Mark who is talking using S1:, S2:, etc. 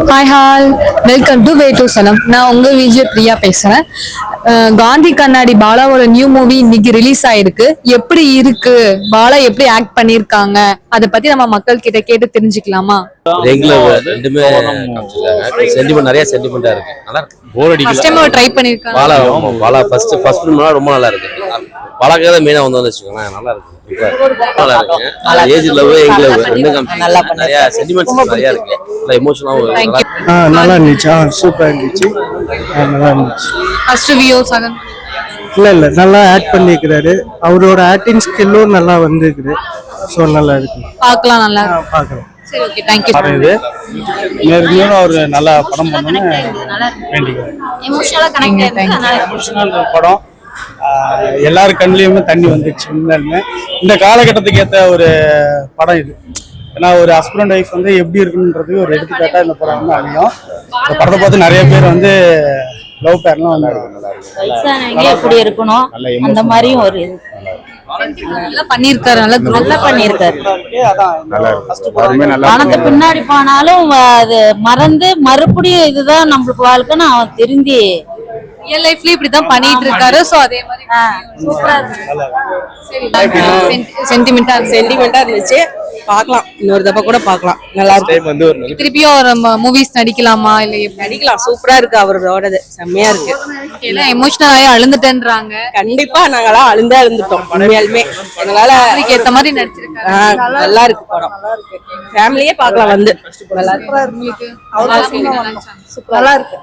S1: Hi hall, welcome to way to சலம். நான் உங்க விஜய் பிரியா பேசுறேன். காந்தி கண்ணாடி பாலாவோட நியூ மூவி இன்னைக்கு ரிலீஸ் ஆயிருக்கு. எப்படி இருக்கு, பாலா எப்படி ஆக்ட் பண்ணிருக்காங்க, அதை பத்தி நம்ம மக்கள் கிட்ட கேட்டு தெரிஞ்சுக்கலாமா?
S2: ரெகுலர் ரெண்டுமே சென்டிமெண்ட், நிறைய சென்டிமெண்டா இருக்கு. நல்லா இருக்கு. போர் அடிக்கல.
S1: ஃபர்ஸ்ட் டைம் ட்ரை பண்ணிருக்காங்க.
S2: பாலா ஃபர்ஸ்ட் ஃபிலிம் ரொம்ப நல்லா இருக்கு. பாலாக்கே தான் மெயினா வந்து வச்சுக்கோங்களேன். நல்லா இருக்கு. நல்லா இருக்கு. ஏஜ் லவ், யங் லவ் ரெண்டும் நிறைய சென்டிமெண்ட்ஸ் நிறைய இருக்கு. நல்லா எமோஷனலாவும்
S3: நல்லா இருந்துச்சு. சூப்பரா இருந்துச்சு. நல்லா இருந்துச்சு.
S1: ஃபர்ஸ்ட் வியூ சகன்
S3: இல்ல நல்லா ஆக்ட் பண்ணிக்கிறாரு. அவரோட ஆக்டிங் ஸ்கில்லும் நல்லா வந்திருக்குது. ஸோ நல்லா இருக்கு.
S1: பார்க்கலாம், நல்லா
S3: பார்க்கலாம்.
S1: சரி, ஓகே, தேங்க்யூ.
S3: மேலும் அவர் நல்லா படம் பண்ணணும்னு வேண்டிக்கிறேன். எமோஷனல் படம். எல்லாரும் கண்ணிலையுமே தண்ணி வந்துச்சு. உண்மையாலுமே இந்த காலகட்டத்துக்கு ஏற்ற ஒரு படம் இது. ஏன்னா ஒரு ஹஸ்பண்ட் ஒய்ஃப் வந்து எப்படி இருக்குன்றது ஒரு எடுத்துக்காட்டா இந்த படம் வந்து அமையும். இந்த படத்தை பார்த்து நிறைய பேர் வந்து லவ் பேர்லாம் வந்து
S4: எப்படி இருக்கணும் அந்த மாதிரியும் ஒரு
S1: நல்லா பண்ணிருக்காரு. நல்லா பண்ணிருக்காரு.
S4: பணத்தை பின்னாடி போனாலும் அது மறந்து மறுபடியும் இதுதான் நம்மளுக்கு வாழ்க்கைன்னு அவன் திருந்தி
S1: ரியல் லைஃப்ல இப்படிதான் பண்ணிட்டு இருக்காரு. சோ அதே மாதிரி சூப்பரா இருக்கு. சென்டிமெண்டா
S5: இருந்துச்சு. பார்க்கலாம், இன்னொரு தடவை கூட பார்க்கலாம். நல்லா இருக்கு.
S1: திருப்பியும் ஒரு மூவிஸ் நடிக்கலாமா? இல்ல
S5: நடிக்கலாம். சூப்பரா இருக்கு. அவரோடது செம்மையா இருக்கு.
S1: எல்லாம் எமோஷனல் ஆகி அழுந்துட்டேன்றாங்க.
S5: கண்டிப்பா நாங்களாம் அழுந்துட்டோம். உண்மையாலுமே எங்களால
S1: ஏத்த மாதிரி நடிச்சிருக்காங்க.
S5: நல்லா இருக்கு படம். ஃபேமிலியே பார்க்கலாம் வந்து. நல்லா இருக்கு.
S1: நல்லா இருக்கு.